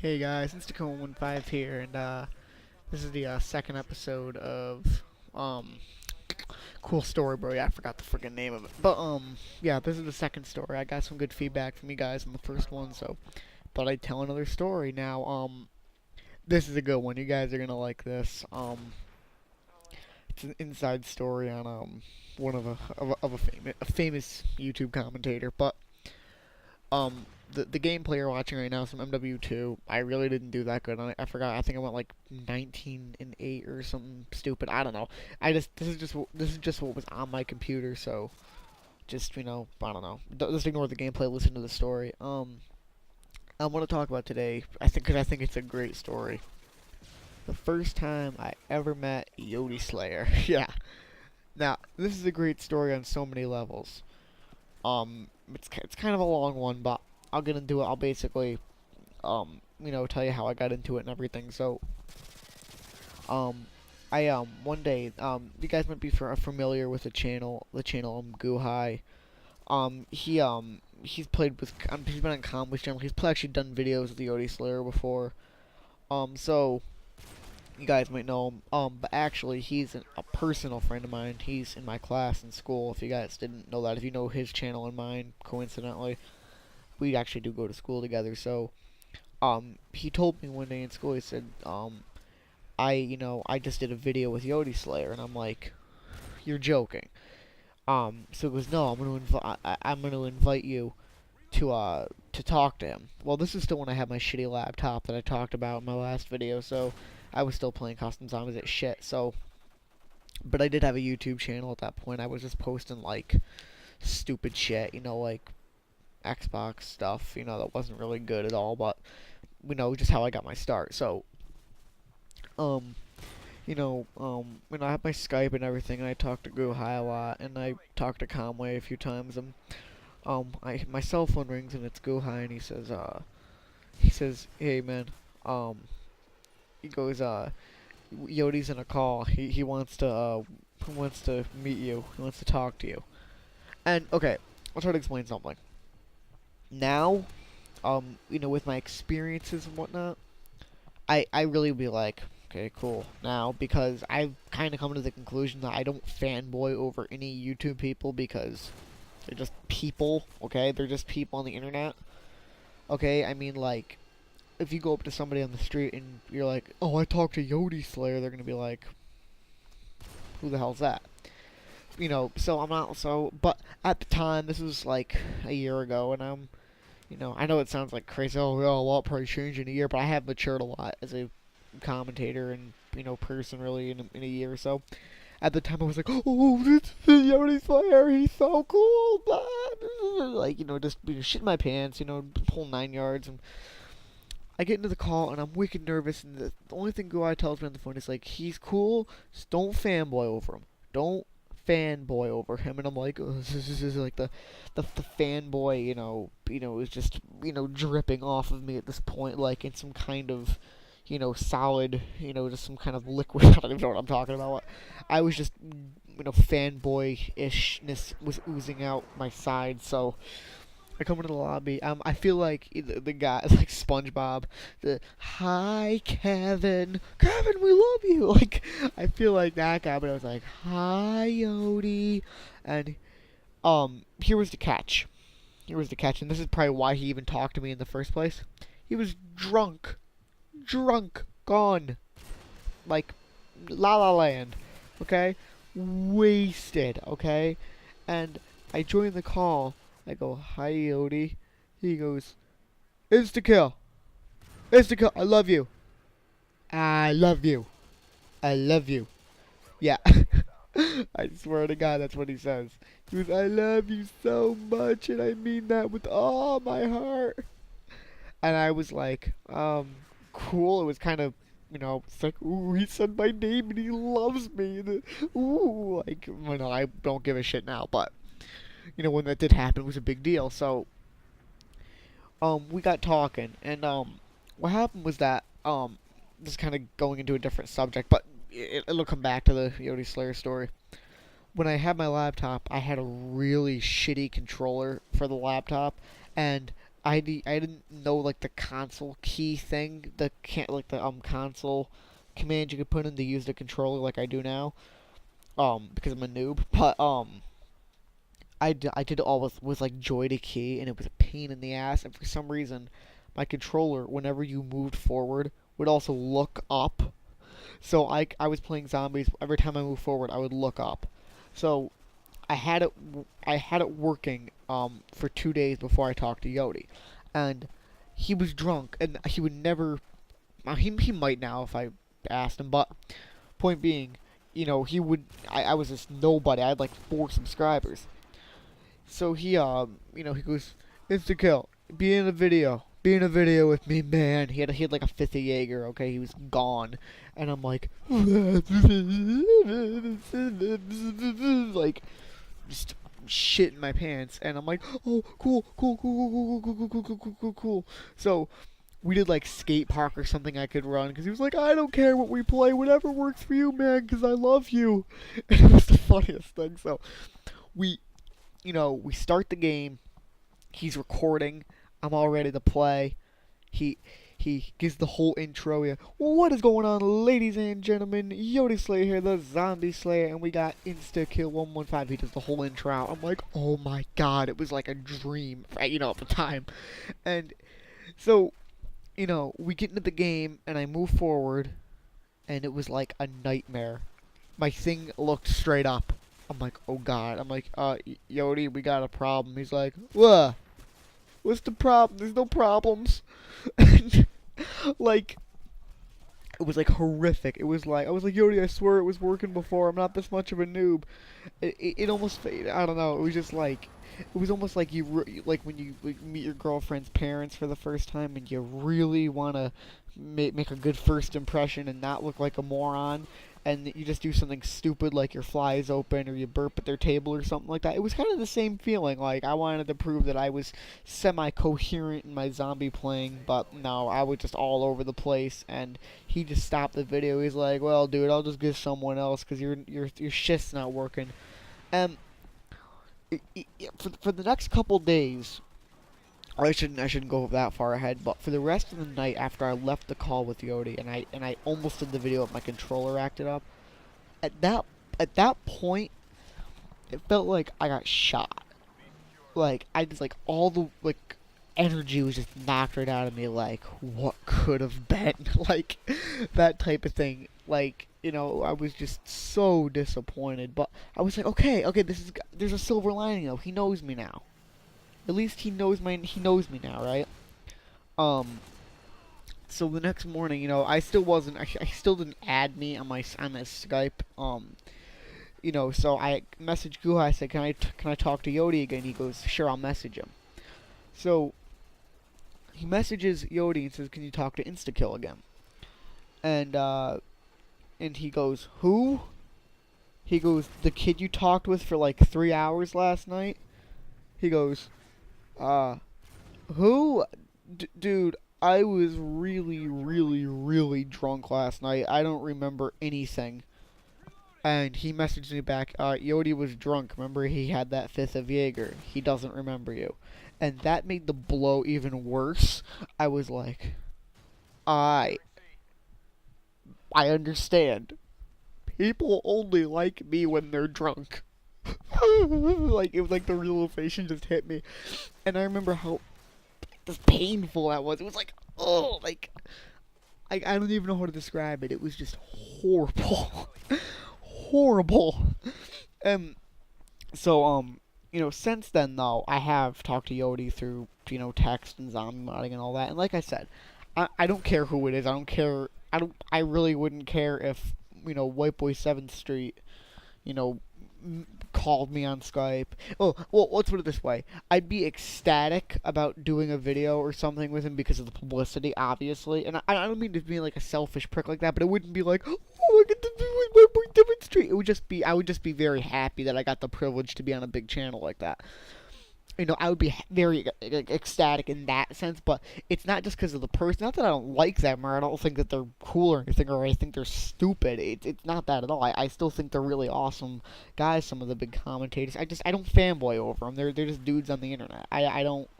Hey guys, it's Tacoma15 here, and this is the second episode of um, cool story, bro. Yeah, I forgot the freaking name of it, but yeah, this is the second story. I got some good feedback from you guys on the first one, so thought I'd tell another story. Now, this is a good one. You guys are gonna like this. It's an inside story on one of a famous YouTube commentator, but the gameplay you're watching right now is from MW2. I really didn't do that good on it. I forgot. I think I went like 19-8 or something stupid. I don't know. This is just what was on my computer. So just I don't know. Just ignore the gameplay. Listen to the story. I want to talk about today. Because I think it's a great story. The first time I ever met Yoteslaya. Yeah. Now this is a great story on so many levels. It's kind of a long one, but I'll get into it. I'll basically tell you how I got into it and everything. So, I one day, you guys might be familiar with the channel Goo High. He's played with, he's been on Combo's channel. He's actually done videos with the Yodi Slayer before. So you guys might know him. But actually, he's a personal friend of mine. He's in my class in school. If you guys didn't know that, if you know his channel and mine, coincidentally, we actually do go to school together. So, he told me one day in school. He said, I just did a video with Yodi Slayer, and I'm like, you're joking. So he goes, no, I'm gonna invite you to talk to him. Well, this is still when I had my shitty laptop that I talked about in my last video, so I was still playing custom zombies at shit. So, but I did have a YouTube channel at that point. I was just posting like stupid shit, like Xbox stuff, that wasn't really good at all, but just how I got my start. So, um, I have my Skype and everything, and I talk to Go High a lot, and I talk to Conway a few times, and my cell phone rings, and it's Go High, and he says, hey man, he goes, Yodi's in a call. He wants to meet you. He wants to talk to you. And okay, I'll try to explain something. Now, with my experiences and whatnot, I really be like, okay, cool. Now, because I've kind of come to the conclusion that I don't fanboy over any YouTube people because they're just people, okay? They're just people on the internet, okay? I mean, like, if you go up to somebody on the street and you're like, oh, I talked to Yodi Slayer, they're gonna be like, who the hell's that? So I'm not, but at the time, this was like a year ago, and I know it sounds like crazy, oh, yeah, a lot probably changed in a year, but I have matured a lot as a commentator and, person really in a year or so. At the time, I was like, oh, this is Yodi Slayer, he's so cool, blah, blah, like, just shit in my pants, whole 9 yards, and I get into the call and I'm wicked nervous, and the only thing Guy tells me on the phone is like, he's cool, just don't fanboy over him. Don't fanboy over him. And I'm like, oh, this is like the fanboy, is just, dripping off of me at this point, like in some kind of, solid, just some kind of liquid. I don't even know what I'm talking about. I was just, fanboy-ishness was oozing out my side, so I come into the lobby. I feel like the guy, like SpongeBob. Hi, Kevin. Kevin, we love you. Like, I feel like that guy, but I was like, hi, Yodi. And, here was the catch. Here was the catch, and this is probably why he even talked to me in the first place. He was drunk. Drunk. Gone. Like, La La Land. Okay? Wasted. Okay? And I joined the call. I go, hi, Yodi. He goes, insta-kill. Insta-kill. I love you. I love you. I love you. Yeah. I swear to God, that's what he says. He goes, I love you so much, and I mean that with all my heart. And I was like, cool. It was kind of, it's like, ooh, he said my name and he loves me. And, ooh, like, I don't give a shit now, but when that did happen, it was a big deal. So, we got talking, and what happened was that this is kind of going into a different subject, but it'll come back to the Yodi Slayer story. When I had my laptop, I had a really shitty controller for the laptop, and I didn't know like the console key thing, the can't like the console command you could put in to use the controller like I do now. Because I'm a noob. But I did it all with like joy to key, and it was a pain in the ass. And for some reason, my controller, whenever you moved forward, would also look up. So I was playing zombies. Every time I moved forward, I would look up. So I had it I had it working for 2 days before I talked to Yodi, and he was drunk, and he would never. He might now if I asked him, but point being, he would. I was this nobody. I had like 4 subscribers. So he goes, Insta kill, be in a video. Be in a video with me, man. He had like a fifth of Jaeger, okay? He was gone. And I'm like, like, just shit in my pants. And I'm like, oh, cool, cool, cool, cool, cool, cool, cool, cool, cool, cool, cool. So we did like skate park or something I could run because he was like, I don't care what we play, whatever works for you, man, because I love you. And it was the funniest thing. So we we start the game. He's recording. I'm all ready to play. He gives the whole intro. Yeah. What is going on, ladies and gentlemen? Yoteslaya here, the Zombie Slayer, and we got Insta Kill 115. He does the whole intro out. I'm like, oh my god, it was like a dream, right? At the time. And so, we get into the game, and I move forward, and it was like a nightmare. My thing looked straight up. I'm like, oh god. I'm like, Yodi, we got a problem. He's like, what? What's the problem? There's no problems. Like, it was like horrific. It was like, I was like, Yodi, I swear it was working before. I'm not this much of a noob. It almost, I don't know. It was just like, it was almost like like when you meet your girlfriend's parents for the first time and you really want to make a good first impression and not look like a moron, and you just do something stupid like your fly is open or you burp at their table or something like that. It was kind of the same feeling. Like, I wanted to prove that I was semi-coherent in my zombie playing, but no, I was just all over the place, and he just stopped the video. He's like, well, dude, I'll just give someone else because your shift's not working. And for the next couple days, I shouldn't go that far ahead, but for the rest of the night after I left the call with Yodi and I almost did the video of my controller acted up, at that point it felt like I got shot. Like, I just like all the like energy was just knocked right out of me, like what could have been. Like that type of thing. Like, I was just so disappointed, but I was like, okay, there's a silver lining though. He knows me now. At least he knows me now, right? So the next morning, I still didn't add me on this Skype. So I messaged Guha. I said, can I talk to Yodi again? He goes, sure, I'll message him. So he messages Yodi and says, can you talk to Instakill again? And he goes, who? He goes, the kid you talked with for like 3 hours last night? He goes, who? Dude, I was really, really, really drunk last night. I don't remember anything. And he messaged me back, Yodi was drunk. Remember, he had that fifth of Jaeger. He doesn't remember you. And that made the blow even worse. I was like, I understand. People only like me when they're drunk. Like, it was like the realization just hit me. And I remember how just painful that was. It was like, oh, like, I don't even know how to describe it. It was just horrible. Horrible. So, since then, though, I have talked to Yodi through, text and zombie modding and all that. And like I said, I don't care who it is. I don't care. I really wouldn't care if, White Boy 7th Street, called me on Skype. Oh, well, let's put it this way. I'd be ecstatic about doing a video or something with him because of the publicity, obviously. And I don't mean to be like a selfish prick like that, but it wouldn't be like, oh, I get to do it with my demonstrate. I would just be very happy that I got the privilege to be on a big channel like that. I would be very ecstatic in that sense, but it's not just because of the person. Not that I don't like them, or I don't think that they're cool or anything, or I think they're stupid. It's not that at all. I still think they're really awesome guys, some of the big commentators. I don't fanboy over them. They're just dudes on the internet. I don't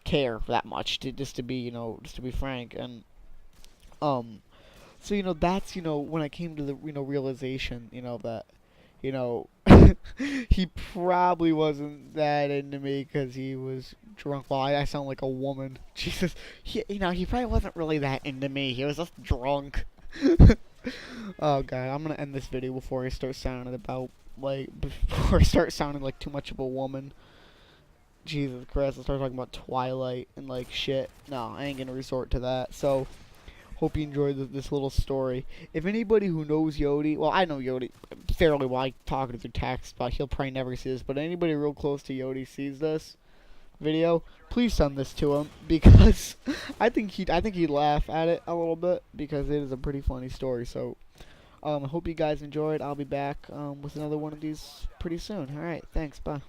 care that much, just to be, just to be frank. And um so that's when I came to the realization, that you know he probably wasn't that into me because he was drunk. Well, I sound like a woman. Jesus, he probably wasn't really that into me. He was just drunk. Oh god, I'm gonna end this video before I start sounding before I start sounding like too much of a woman. Jesus Christ, I start talking about Twilight and like shit. No, I ain't gonna resort to that. So, hope you enjoyed this little story. If anybody who knows Yodi, well, I know Yodi fairly well. I talk to him through text, but he'll probably never see this. But anybody real close to Yodi sees this video, please send this to him because I think he'd laugh at it a little bit because it is a pretty funny story. So, I hope you guys enjoyed. I'll be back with another one of these pretty soon. All right, thanks. Bye.